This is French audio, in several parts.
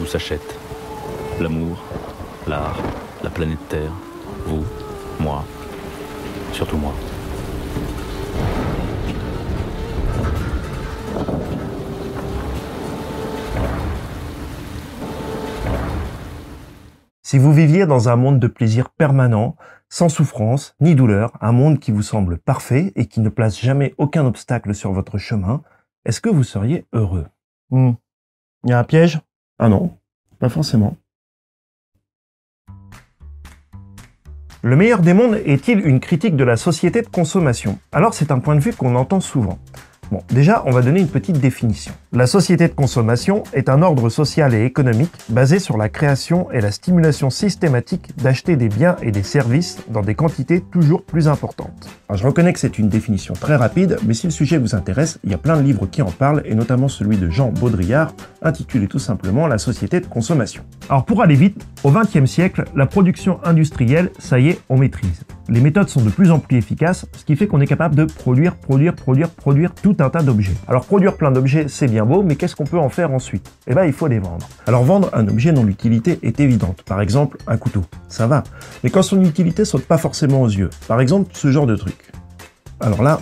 tout s'achète. L'amour, l'art, la planète Terre, vous, moi, surtout moi. Si vous viviez dans un monde de plaisir permanent, sans souffrance ni douleur, un monde qui vous semble parfait et qui ne place jamais aucun obstacle sur votre chemin, est-ce que vous seriez heureux? Il y a un piège? Ah non, pas forcément. Le meilleur des mondes est-il une critique de la société de consommation? Alors c'est un point de vue qu'on entend souvent. Bon, déjà, on va donner une petite définition. La société de consommation est un ordre social et économique basé sur la création et la stimulation systématique d'acheter des biens et des services dans des quantités toujours plus importantes. Alors, je reconnais que c'est une définition très rapide, mais si le sujet vous intéresse, il y a plein de livres qui en parlent, et notamment celui de Jean Baudrillard, intitulé tout simplement La société de consommation. Alors pour aller vite, au XXe siècle, la production industrielle, ça y est, on maîtrise. Les méthodes sont de plus en plus efficaces, ce qui fait qu'on est capable de produire tout un tas d'objets. Alors produire plein d'objets, c'est bien beau, mais qu'est-ce qu'on peut en faire ensuite? Eh ben, il faut les vendre. Alors vendre un objet dont l'utilité est évidente, par exemple un couteau, ça va. Mais quand son utilité saute pas forcément aux yeux, par exemple ce genre de truc. Alors là,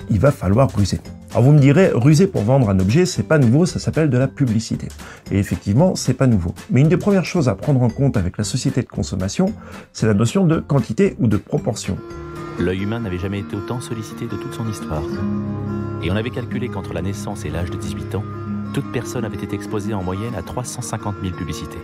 il va falloir ruser. Alors vous me direz, ruser pour vendre un objet, c'est pas nouveau, ça s'appelle de la publicité. Et effectivement, c'est pas nouveau. Mais une des premières choses à prendre en compte avec la société de consommation, c'est la notion de quantité ou de proportion. L'œil humain n'avait jamais été autant sollicité de toute son histoire. Et on avait calculé qu'entre la naissance et l'âge de 18 ans, toute personne avait été exposée en moyenne à 350 000 publicités.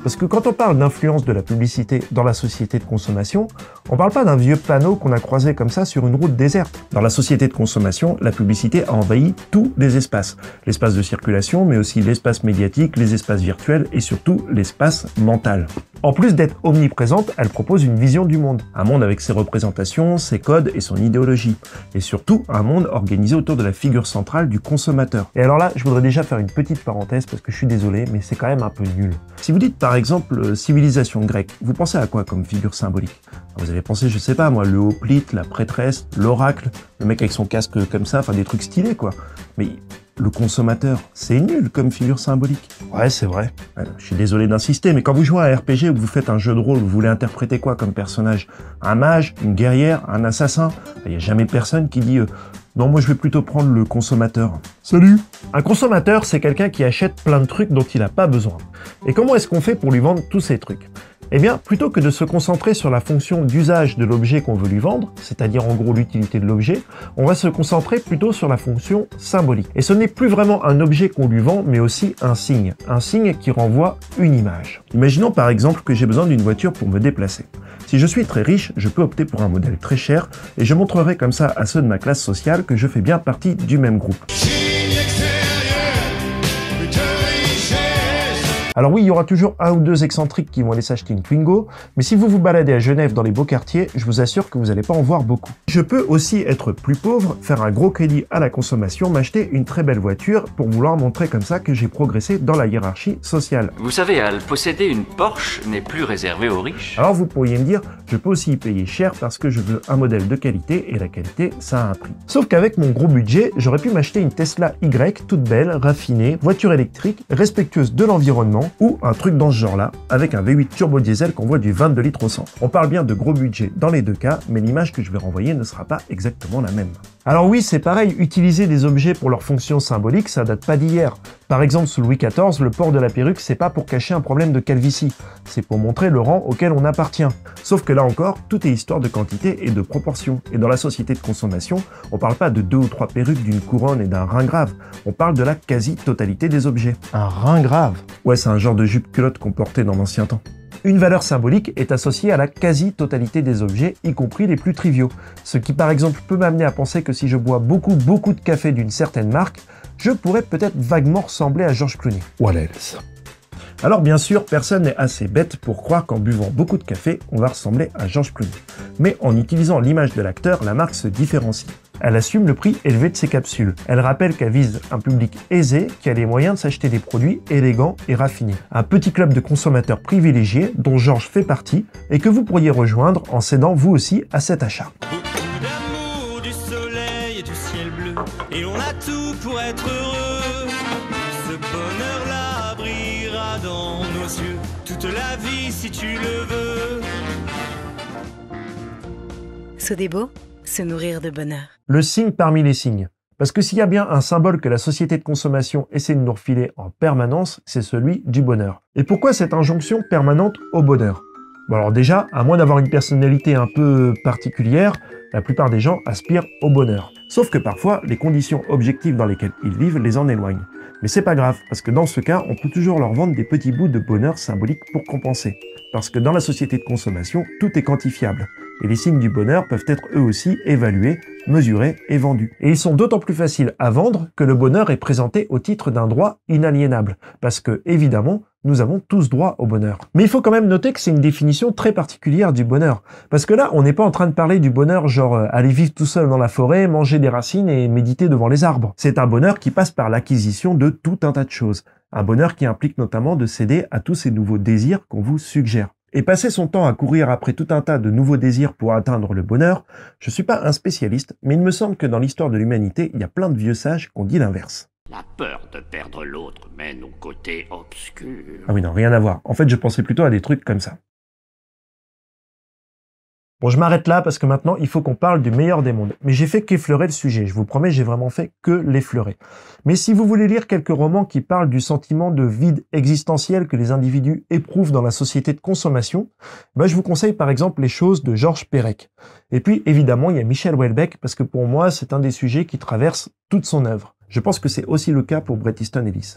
Parce que quand on parle d'influence de la publicité dans la société de consommation, on parle pas d'un vieux panneau qu'on a croisé comme ça sur une route déserte. Dans la société de consommation, la publicité a envahi tous les espaces. L'espace de circulation, mais aussi l'espace médiatique, les espaces virtuels et surtout l'espace mental. En plus d'être omniprésente, elle propose une vision du monde. Un monde avec ses représentations, ses codes et son idéologie. Et surtout, un monde organisé autour de la figure centrale du consommateur. Et alors là, je voudrais déjà faire une petite parenthèse parce que je suis désolé, mais c'est quand même un peu nul. Si vous dites par exemple civilisation grecque, vous pensez à quoi comme figure symbolique? Vous avez pensé, je sais pas moi, le hoplite, la prêtresse, l'oracle, le mec avec son casque comme ça, enfin des trucs stylés quoi. Mais le consommateur, c'est nul comme figure symbolique. Ouais, c'est vrai. Je suis désolé d'insister, mais quand vous jouez à un RPG ou que vous faites un jeu de rôle, vous voulez interpréter quoi comme personnage? Un mage, une guerrière, un assassin? Il n'y a jamais personne qui dit non, moi je vais plutôt prendre le consommateur. Salut! Un consommateur, c'est quelqu'un qui achète plein de trucs dont il n'a pas besoin. Et comment est-ce qu'on fait pour lui vendre tous ces trucs? Eh bien, plutôt que de se concentrer sur la fonction d'usage de l'objet qu'on veut lui vendre, c'est-à-dire en gros l'utilité de l'objet, on va se concentrer plutôt sur la fonction symbolique. Et ce n'est plus vraiment un objet qu'on lui vend, mais aussi un signe qui renvoie une image. Imaginons par exemple que j'ai besoin d'une voiture pour me déplacer. Si je suis très riche, je peux opter pour un modèle très cher, et je montrerai comme ça à ceux de ma classe sociale que je fais bien partie du même groupe. Alors oui, il y aura toujours un ou deux excentriques qui vont aller s'acheter une Twingo, mais si vous vous baladez à Genève dans les beaux quartiers, je vous assure que vous n'allez pas en voir beaucoup. Je peux aussi être plus pauvre, faire un gros crédit à la consommation, m'acheter une très belle voiture pour vouloir montrer comme ça que j'ai progressé dans la hiérarchie sociale. Vous savez, Al, posséder une Porsche n'est plus réservé aux riches. Alors vous pourriez me dire, je peux aussi y payer cher parce que je veux un modèle de qualité, et la qualité, ça a un prix. Sauf qu'avec mon gros budget, j'aurais pu m'acheter une Tesla Y, toute belle, raffinée, voiture électrique, respectueuse de l'environnement, ou un truc dans ce genre-là, avec un V8 turbo diesel qu'on voit du 22 litres au 100. On parle bien de gros budget dans les deux cas, mais l'image que je vais renvoyer ne sera pas exactement la même. Alors oui, c'est pareil, utiliser des objets pour leur fonction symbolique, ça date pas d'hier. Par exemple, sous Louis XIV, le port de la perruque, c'est pas pour cacher un problème de calvitie, c'est pour montrer le rang auquel on appartient. Sauf que là encore, tout est histoire de quantité et de proportion. Et dans la société de consommation, on parle pas de 2 ou 3 perruques, d'une couronne et d'un rein grave. On parle de la quasi-totalité des objets. Un rein grave? Ouais, c'est un genre de jupe-culotte qu'on portait dans l'ancien temps. Une valeur symbolique est associée à la quasi-totalité des objets, y compris les plus triviaux. Ce qui par exemple peut m'amener à penser que si je bois beaucoup de café d'une certaine marque, je pourrais peut-être vaguement ressembler à George Clooney. What else? Alors bien sûr, personne n'est assez bête pour croire qu'en buvant beaucoup de café, on va ressembler à George Clooney. Mais en utilisant l'image de l'acteur, la marque se différencie. Elle assume le prix élevé de ses capsules. Elle rappelle qu'elle vise un public aisé qui a les moyens de s'acheter des produits élégants et raffinés. Un petit club de consommateurs privilégiés dont Georges fait partie et que vous pourriez rejoindre en cédant vous aussi à cet achat. Beaucoup d'amour, du soleil et du ciel bleu, et on a tout pour être heureux. Ce bonheur-là brillera monsieur, toute la vie si tu le veux. Sodebo, se nourrir de bonheur. Le signe parmi les signes. Parce que s'il y a bien un symbole que la société de consommation essaie de nous refiler en permanence, c'est celui du bonheur. Et pourquoi cette injonction permanente au bonheur? Bon alors déjà, à moins d'avoir une personnalité un peu particulière, la plupart des gens aspirent au bonheur. Sauf que parfois, les conditions objectives dans lesquelles ils vivent les en éloignent. Mais c'est pas grave, parce que dans ce cas, on peut toujours leur vendre des petits bouts de bonheur symbolique pour compenser. Parce que dans la société de consommation, tout est quantifiable. Et les signes du bonheur peuvent être eux aussi évalués, mesurés et vendus. Et ils sont d'autant plus faciles à vendre que le bonheur est présenté au titre d'un droit inaliénable. Parce que, évidemment, nous avons tous droit au bonheur. Mais il faut quand même noter que c'est une définition très particulière du bonheur. Parce que là, on n'est pas en train de parler du bonheur genre aller vivre tout seul dans la forêt, manger des racines et méditer devant les arbres. C'est un bonheur qui passe par l'acquisition de tout un tas de choses. Un bonheur qui implique notamment de céder à tous ces nouveaux désirs qu'on vous suggère. Et passer son temps à courir après tout un tas de nouveaux désirs pour atteindre le bonheur, je suis pas un spécialiste, mais il me semble que dans l'histoire de l'humanité, il y a plein de vieux sages qui ont dit l'inverse. La peur de perdre l'autre mène au côté obscur. Ah oui non, rien à voir. En fait, je pensais plutôt à des trucs comme ça. Bon, je m'arrête là parce que maintenant, il faut qu'on parle du meilleur des mondes. Mais j'ai fait qu'effleurer le sujet. Je vous promets, j'ai vraiment fait que l'effleurer. Mais si vous voulez lire quelques romans qui parlent du sentiment de vide existentiel que les individus éprouvent dans la société de consommation, je vous conseille par exemple Les choses de Georges Perec. Et puis, évidemment, il y a Michel Houellebecq parce que pour moi, c'est un des sujets qui traverse toute son œuvre. Je pense que c'est aussi le cas pour Bret Easton Ellis.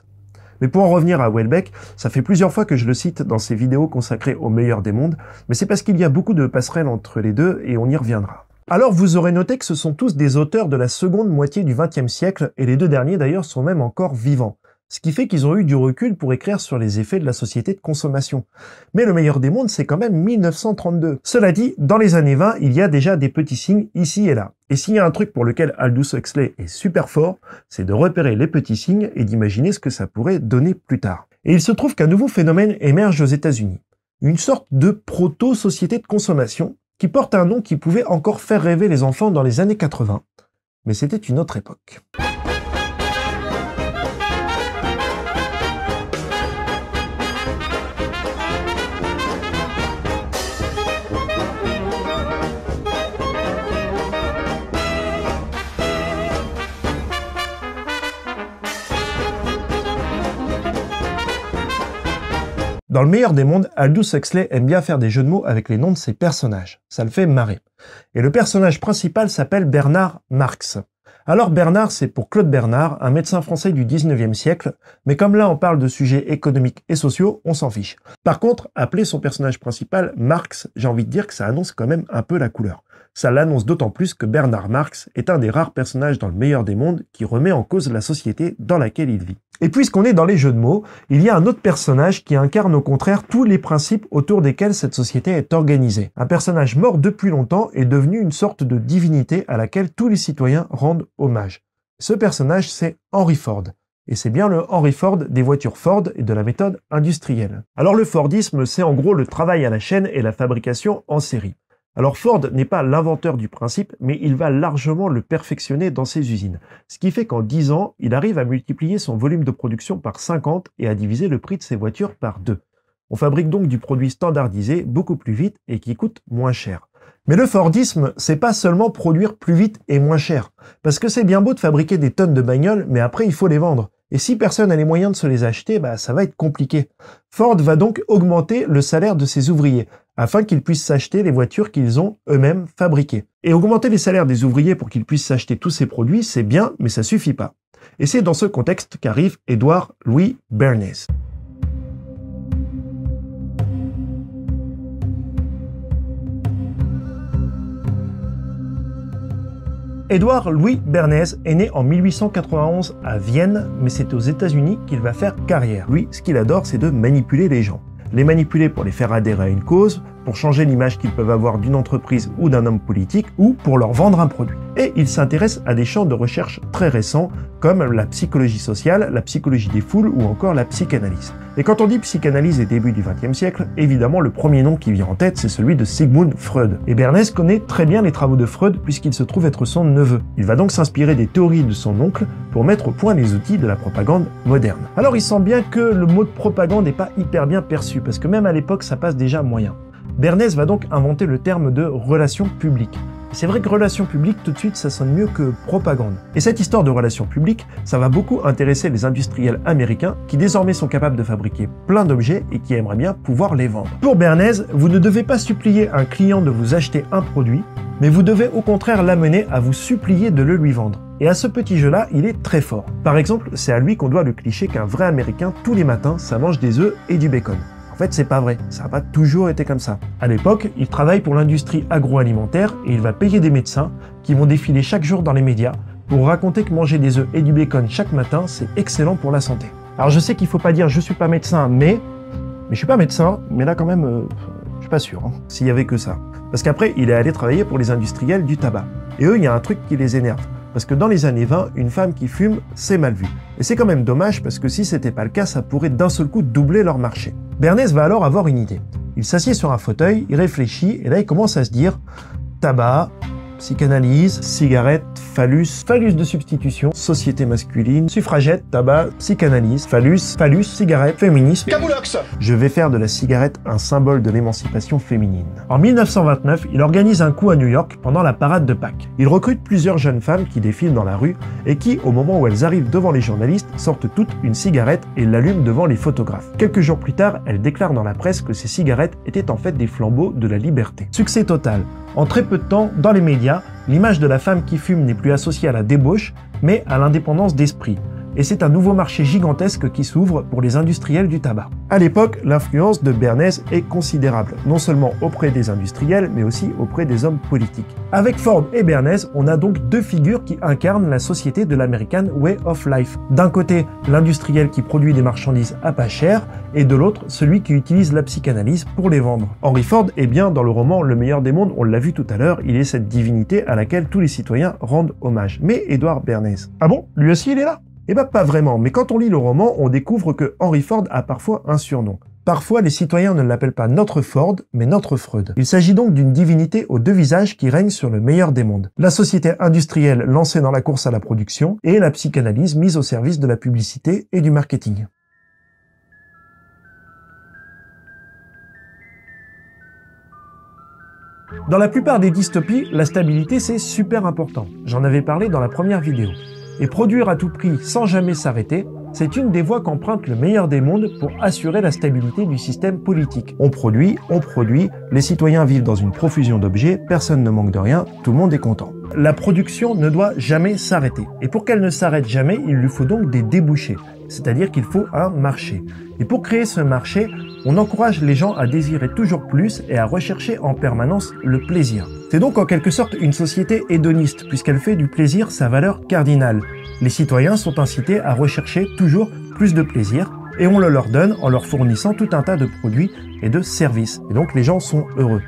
Mais pour en revenir à Houellebecq, ça fait plusieurs fois que je le cite dans ses vidéos consacrées au meilleur des mondes, mais c'est parce qu'il y a beaucoup de passerelles entre les deux et on y reviendra. Alors vous aurez noté que ce sont tous des auteurs de la seconde moitié du XXe siècle, et les deux derniers d'ailleurs sont même encore vivants. Ce qui fait qu'ils ont eu du recul pour écrire sur les effets de la société de consommation. Mais le meilleur des mondes, c'est quand même 1932. Cela dit, dans les années 20, il y a déjà des petits signes ici et là. Et s'il y a un truc pour lequel Aldous Huxley est super fort, c'est de repérer les petits signes et d'imaginer ce que ça pourrait donner plus tard. Et il se trouve qu'un nouveau phénomène émerge aux États-Unis. Une sorte de proto-société de consommation qui porte un nom qui pouvait encore faire rêver les enfants dans les années 80. Mais c'était une autre époque. Dans le meilleur des mondes, Aldous Huxley aime bien faire des jeux de mots avec les noms de ses personnages. Ça le fait marrer. Et le personnage principal s'appelle Bernard Marx. Alors Bernard, c'est pour Claude Bernard, un médecin français du 19e siècle, mais comme là on parle de sujets économiques et sociaux, on s'en fiche. Par contre, appeler son personnage principal Marx, j'ai envie de dire que ça annonce quand même un peu la couleur. Ça l'annonce d'autant plus que Bernard Marx est un des rares personnages dans le meilleur des mondes qui remet en cause la société dans laquelle il vit. Et puisqu'on est dans les jeux de mots, il y a un autre personnage qui incarne au contraire tous les principes autour desquels cette société est organisée. Un personnage mort depuis longtemps et devenu une sorte de divinité à laquelle tous les citoyens rendent hommage. Ce personnage, c'est Henry Ford. Et c'est bien le Henry Ford des voitures Ford et de la méthode industrielle. Alors le Fordisme, c'est en gros le travail à la chaîne et la fabrication en série. Alors Ford n'est pas l'inventeur du principe, mais il va largement le perfectionner dans ses usines. Ce qui fait qu'en 10 ans, il arrive à multiplier son volume de production par 50 et à diviser le prix de ses voitures par 2. On fabrique donc du produit standardisé beaucoup plus vite et qui coûte moins cher. Mais le Fordisme, c'est pas seulement produire plus vite et moins cher. Parce que c'est bien beau de fabriquer des tonnes de bagnoles, mais après il faut les vendre. Et si personne n'a les moyens de se les acheter, ça va être compliqué. Ford va donc augmenter le salaire de ses ouvriers, afin qu'ils puissent s'acheter les voitures qu'ils ont eux-mêmes fabriquées. Et augmenter les salaires des ouvriers pour qu'ils puissent s'acheter tous ces produits, c'est bien, mais ça suffit pas. Et c'est dans ce contexte qu'arrive Edward Louis Bernays. Edward Louis Bernays est né en 1891 à Vienne, mais c'est aux États-Unis qu'il va faire carrière. Lui, ce qu'il adore, c'est de manipuler les gens. Les manipuler pour les faire adhérer à une cause, pour changer l'image qu'ils peuvent avoir d'une entreprise ou d'un homme politique, ou pour leur vendre un produit. Et il s'intéresse à des champs de recherche très récents, comme la psychologie sociale, la psychologie des foules ou encore la psychanalyse. Et quand on dit psychanalyse et début du XXe siècle, évidemment le premier nom qui vient en tête, c'est celui de Sigmund Freud. Et Bernays connaît très bien les travaux de Freud puisqu'il se trouve être son neveu. Il va donc s'inspirer des théories de son oncle pour mettre au point les outils de la propagande moderne. Alors il sent bien que le mot de propagande n'est pas hyper bien perçu, parce que même à l'époque ça passe déjà moyen. Bernays va donc inventer le terme de relations publiques. C'est vrai que relations publiques, tout de suite, ça sonne mieux que propagande. Et cette histoire de relations publiques, ça va beaucoup intéresser les industriels américains qui désormais sont capables de fabriquer plein d'objets et qui aimeraient bien pouvoir les vendre. Pour Bernays, vous ne devez pas supplier un client de vous acheter un produit, mais vous devez au contraire l'amener à vous supplier de le lui vendre. Et à ce petit jeu-là, il est très fort. Par exemple, c'est à lui qu'on doit le cliché qu'un vrai Américain, tous les matins, ça mange des œufs et du bacon. En fait, c'est pas vrai. Ça n'a pas toujours été comme ça. À l'époque, il travaille pour l'industrie agroalimentaire et il va payer des médecins qui vont défiler chaque jour dans les médias pour raconter que manger des œufs et du bacon chaque matin, c'est excellent pour la santé. Alors je sais qu'il faut pas dire je suis pas médecin, mais je suis pas médecin, mais là quand même, je suis pas sûr, hein, s'il y avait que ça. Parce qu'après, il est allé travailler pour les industriels du tabac. Et eux, il y a un truc qui les énerve. Parce que dans les années 20, une femme qui fume, c'est mal vu. Et c'est quand même dommage parce que si c'était pas le cas, ça pourrait d'un seul coup doubler leur marché. Bernays va alors avoir une idée. Il s'assied sur un fauteuil, il réfléchit, et là il commence à se dire tabac, psychanalyse, cigarette, phallus de substitution, société masculine, suffragette, tabac, psychanalyse, phallus, cigarette, féminisme. Camoulox. Je vais faire de la cigarette un symbole de l'émancipation féminine. En 1929, il organise un coup à New York pendant la parade de Pâques. Il recrute plusieurs jeunes femmes qui défilent dans la rue et qui, au moment où elles arrivent devant les journalistes, sortent toutes une cigarette et l'allument devant les photographes. Quelques jours plus tard, elles déclarent dans la presse que ces cigarettes étaient en fait des flambeaux de la liberté. Succès total. En très peu de temps, dans les médias, l'image de la femme qui fume n'est plus associée à la débauche, mais à l'indépendance d'esprit. Et c'est un nouveau marché gigantesque qui s'ouvre pour les industriels du tabac. À l'époque, l'influence de Bernays est considérable, non seulement auprès des industriels, mais aussi auprès des hommes politiques. Avec Ford et Bernays, on a donc deux figures qui incarnent la société de l'American Way of Life. D'un côté, l'industriel qui produit des marchandises à pas cher, et de l'autre, celui qui utilise la psychanalyse pour les vendre. Henry Ford est bien dans le roman Le meilleur des mondes, on l'a vu tout à l'heure, il est cette divinité à laquelle tous les citoyens rendent hommage. Mais Edward Bernays, ah bon, lui aussi il est là? Eh ben pas vraiment, mais quand on lit le roman, on découvre que Henry Ford a parfois un surnom. Parfois, les citoyens ne l'appellent pas notre Ford, mais notre Freud. Il s'agit donc d'une divinité aux deux visages qui règne sur le meilleur des mondes. La société industrielle lancée dans la course à la production et la psychanalyse mise au service de la publicité et du marketing. Dans la plupart des dystopies, la stabilité c'est super important. J'en avais parlé dans la première vidéo. Et produire à tout prix sans jamais s'arrêter, c'est une des voies qu'emprunte le meilleur des mondes pour assurer la stabilité du système politique. On produit, les citoyens vivent dans une profusion d'objets, personne ne manque de rien, tout le monde est content. La production ne doit jamais s'arrêter. Et pour qu'elle ne s'arrête jamais, il lui faut donc des débouchés. C'est-à-dire qu'il faut un marché. Et pour créer ce marché, on encourage les gens à désirer toujours plus et à rechercher en permanence le plaisir. C'est donc en quelque sorte une société hédoniste, puisqu'elle fait du plaisir sa valeur cardinale. Les citoyens sont incités à rechercher toujours plus de plaisir, et on le leur donne en leur fournissant tout un tas de produits et de services. Et donc les gens sont heureux.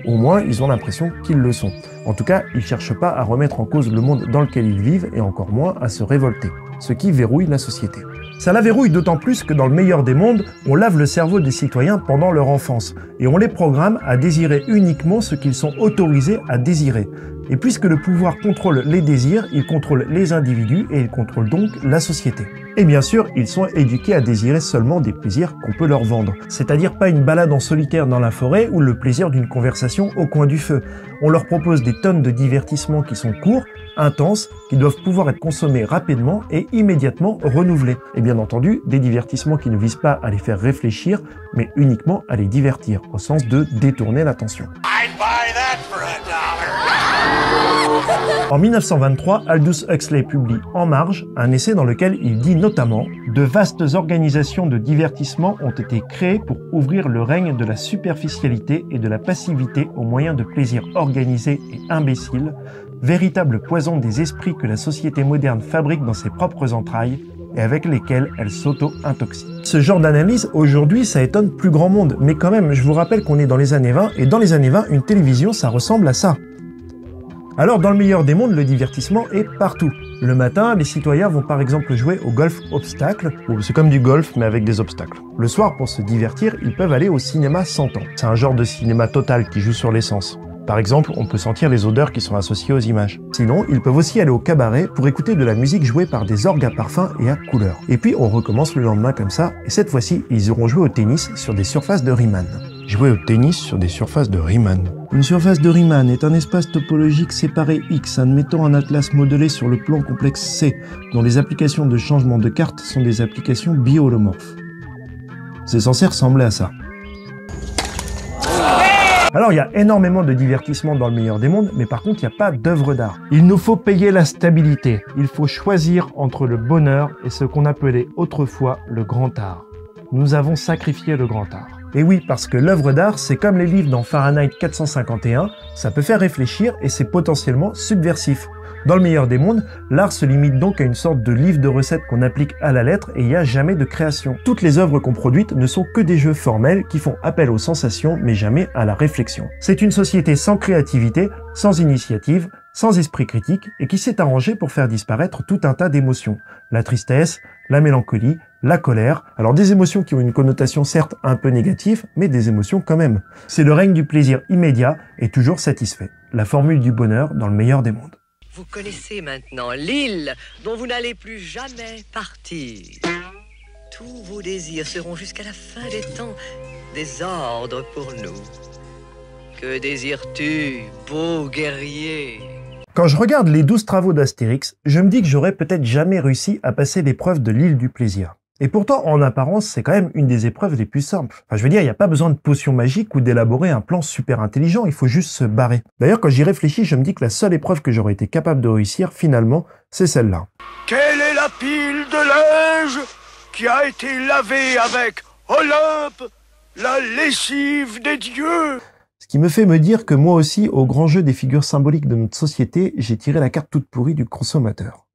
Au moins, ils ont l'impression qu'ils le sont. En tout cas, ils ne cherchent pas à remettre en cause le monde dans lequel ils vivent, et encore moins à se révolter, ce qui verrouille la société. Ça la verrouille d'autant plus que dans le meilleur des mondes, on lave le cerveau des citoyens pendant leur enfance, et on les programme à désirer uniquement ce qu'ils sont autorisés à désirer. Et puisque le pouvoir contrôle les désirs, il contrôle les individus et il contrôle donc la société. Et bien sûr, ils sont éduqués à désirer seulement des plaisirs qu'on peut leur vendre. C'est-à-dire pas une balade en solitaire dans la forêt ou le plaisir d'une conversation au coin du feu. On leur propose des tonnes de divertissements qui sont courts, intenses, qui doivent pouvoir être consommés rapidement et immédiatement renouvelés. Et bien entendu, des divertissements qui ne visent pas à les faire réfléchir, mais uniquement à les divertir, au sens de détourner l'attention. En 1923, Aldous Huxley publie En marge, un essai dans lequel il dit notamment « De vastes organisations de divertissement ont été créées pour ouvrir le règne de la superficialité et de la passivité aux moyens de plaisir organisés et imbéciles, véritable poison des esprits que la société moderne fabrique dans ses propres entrailles et avec lesquelles elles s'auto-intoxient. Ce genre d'analyse, aujourd'hui, ça étonne plus grand monde, mais quand même, je vous rappelle qu'on est dans les années 20, et dans les années 20, une télévision, ça ressemble à ça. Alors, dans le meilleur des mondes, le divertissement est partout. Le matin, les citoyens vont par exemple jouer au golf obstacle, ou c'est comme du golf mais avec des obstacles. Le soir, pour se divertir, ils peuvent aller au cinéma sentant. C'est un genre de cinéma total qui joue sur les sens. Par exemple, on peut sentir les odeurs qui sont associées aux images. Sinon, ils peuvent aussi aller au cabaret pour écouter de la musique jouée par des orgues à parfum et à couleurs. Et puis, on recommence le lendemain comme ça, et cette fois-ci, ils iront jouer au tennis sur des surfaces de Riemann. Jouer au tennis sur des surfaces de Riemann. Une surface de Riemann est un espace topologique séparé X admettant un atlas modelé sur le plan complexe C, dont les applications de changement de carte sont des applications bi-holomorphes. C'est censé ressembler à ça. Alors il y a énormément de divertissement dans le meilleur des mondes, mais par contre il n'y a pas d'œuvre d'art. Il nous faut payer la stabilité. Il faut choisir entre le bonheur et ce qu'on appelait autrefois le grand art. Nous avons sacrifié le grand art. Et oui, parce que l'œuvre d'art, c'est comme les livres dans Fahrenheit 451, ça peut faire réfléchir et c'est potentiellement subversif. Dans le meilleur des mondes, l'art se limite donc à une sorte de livre de recettes qu'on applique à la lettre et il n'y a jamais de création. Toutes les œuvres qu'on produit ne sont que des jeux formels qui font appel aux sensations mais jamais à la réflexion. C'est une société sans créativité, sans initiative, sans esprit critique et qui s'est arrangée pour faire disparaître tout un tas d'émotions. La tristesse, la mélancolie, la colère, alors des émotions qui ont une connotation certes un peu négative, mais des émotions quand même. C'est le règne du plaisir immédiat et toujours satisfait. La formule du bonheur dans le meilleur des mondes. Vous connaissez maintenant l'île dont vous n'allez plus jamais partir. Tous vos désirs seront jusqu'à la fin des temps des ordres pour nous. Que désires-tu, beau guerrier ? Quand je regarde les 12 travaux d'Astérix, je me dis que j'aurais peut-être jamais réussi à passer l'épreuve de l'île du plaisir. Et pourtant, en apparence, c'est quand même une des épreuves les plus simples. Enfin, je veux dire, il n'y a pas besoin de potions magiques ou d'élaborer un plan super intelligent, il faut juste se barrer. D'ailleurs, quand j'y réfléchis, je me dis que la seule épreuve que j'aurais été capable de réussir, finalement, c'est celle-là. Quelle est la pile de linge qui a été lavée avec Olympe, la lessive des dieux ? Ce qui me fait me dire que moi aussi, au grand jeu des figures symboliques de notre société, j'ai tiré la carte toute pourrie du consommateur.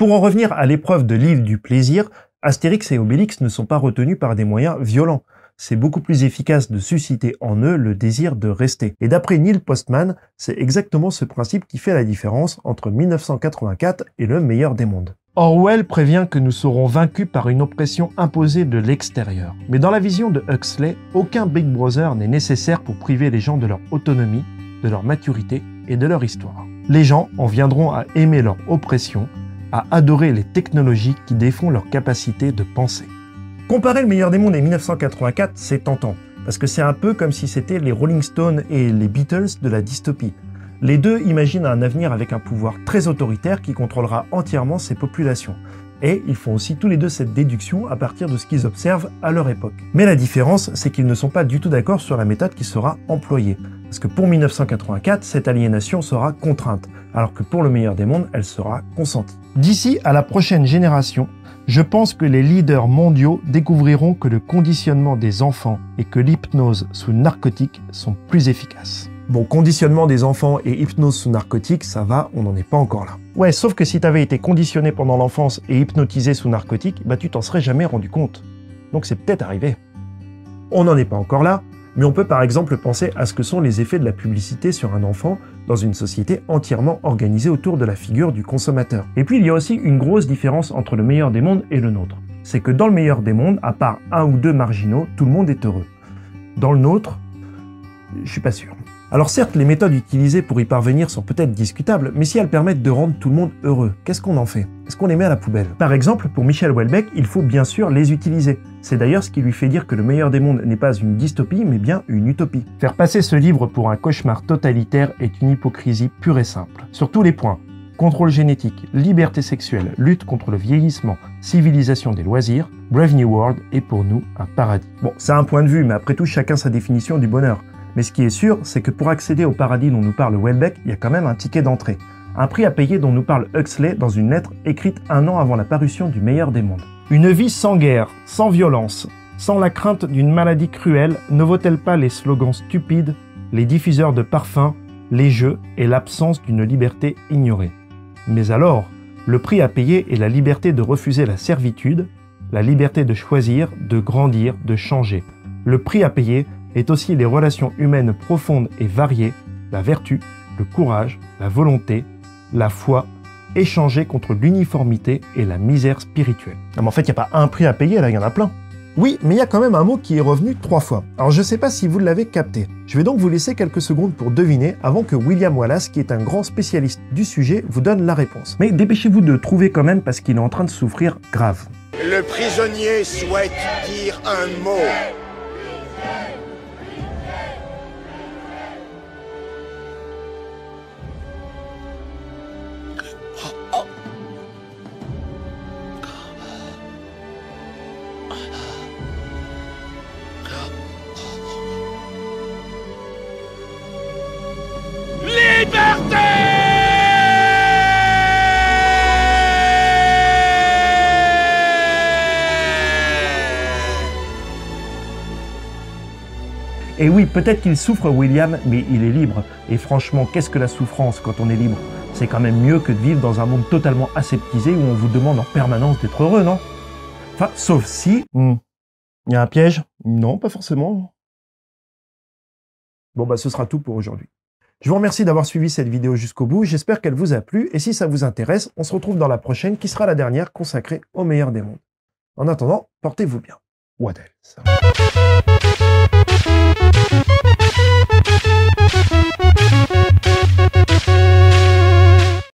Pour en revenir à l'épreuve de l'île du plaisir, Astérix et Obélix ne sont pas retenus par des moyens violents. C'est beaucoup plus efficace de susciter en eux le désir de rester. Et d'après Neil Postman, c'est exactement ce principe qui fait la différence entre 1984 et le meilleur des mondes. Orwell prévient que nous serons vaincus par une oppression imposée de l'extérieur. Mais dans la vision de Huxley, aucun Big Brother n'est nécessaire pour priver les gens de leur autonomie, de leur maturité et de leur histoire. Les gens en viendront à aimer leur oppression, à adorer les technologies qui défont leur capacité de penser. Comparer le meilleur des mondes et 1984, c'est tentant, parce que c'est un peu comme si c'était les Rolling Stones et les Beatles de la dystopie. Les deux imaginent un avenir avec un pouvoir très autoritaire qui contrôlera entièrement ses populations. Et ils font aussi tous les deux cette déduction à partir de ce qu'ils observent à leur époque. Mais la différence, c'est qu'ils ne sont pas du tout d'accord sur la méthode qui sera employée. Parce que pour 1984, cette aliénation sera contrainte, alors que pour le meilleur des mondes, elle sera consentie. D'ici à la prochaine génération, je pense que les leaders mondiaux découvriront que le conditionnement des enfants et que l'hypnose sous narcotique sont plus efficaces. Bon, conditionnement des enfants et hypnose sous narcotique, ça va, on n'en est pas encore là. Ouais, sauf que si t'avais été conditionné pendant l'enfance et hypnotisé sous narcotique, bah tu t'en serais jamais rendu compte. Donc c'est peut-être arrivé. On n'en est pas encore là, mais on peut par exemple penser à ce que sont les effets de la publicité sur un enfant dans une société entièrement organisée autour de la figure du consommateur. Et puis il y a aussi une grosse différence entre le meilleur des mondes et le nôtre. C'est que dans le meilleur des mondes, à part un ou deux marginaux, tout le monde est heureux. Dans le nôtre, je suis pas sûr. Alors certes, les méthodes utilisées pour y parvenir sont peut-être discutables, mais si elles permettent de rendre tout le monde heureux, qu'est-ce qu'on en fait? Est-ce qu'on les met à la poubelle? Par exemple, pour Michel Houellebecq, il faut bien sûr les utiliser. C'est d'ailleurs ce qui lui fait dire que le meilleur des mondes n'est pas une dystopie, mais bien une utopie. Faire passer ce livre pour un cauchemar totalitaire est une hypocrisie pure et simple. Sur tous les points, contrôle génétique, liberté sexuelle, lutte contre le vieillissement, civilisation des loisirs, Brave New World est pour nous un paradis. Bon, c'est un point de vue, mais après tout, chacun sa définition du bonheur. Mais ce qui est sûr, c'est que pour accéder au paradis dont nous parle Houellebecq, il y a quand même un ticket d'entrée. Un prix à payer dont nous parle Huxley dans une lettre écrite 1 an avant la parution du meilleur des mondes. Une vie sans guerre, sans violence, sans la crainte d'une maladie cruelle, ne vaut-elle pas les slogans stupides, les diffuseurs de parfums, les jeux et l'absence d'une liberté ignorée? Mais alors, Le prix à payer est la liberté de refuser la servitude, la liberté de choisir, de grandir, de changer. Le prix à payer est aussi les relations humaines profondes et variées, la vertu, le courage, la volonté, la foi, échangées contre l'uniformité et la misère spirituelle. Non mais en fait, il n'y a pas un prix à payer, là, il y en a plein. Oui, mais il y a quand même un mot qui est revenu 3 fois. Alors je ne sais pas si vous l'avez capté. Je vais donc vous laisser quelques secondes pour deviner avant que William Wallace, qui est un grand spécialiste du sujet, vous donne la réponse. Mais dépêchez-vous de trouver quand même parce qu'il est en train de souffrir grave. Le prisonnier souhaite dire un mot. Liberté! Et oui, peut-être qu'il souffre, William, mais il est libre. Et franchement, qu'est-ce que la souffrance quand on est libre? C'est quand même mieux que de vivre dans un monde totalement aseptisé où on vous demande en permanence d'être heureux, non? Enfin, sauf si... Il y a un piège? Non, pas forcément. Bon, bah ce sera tout pour aujourd'hui. Je vous remercie d'avoir suivi cette vidéo jusqu'au bout, j'espère qu'elle vous a plu, et si ça vous intéresse, on se retrouve dans la prochaine, qui sera la dernière consacrée au meilleur des mondes. En attendant, portez-vous bien. What else?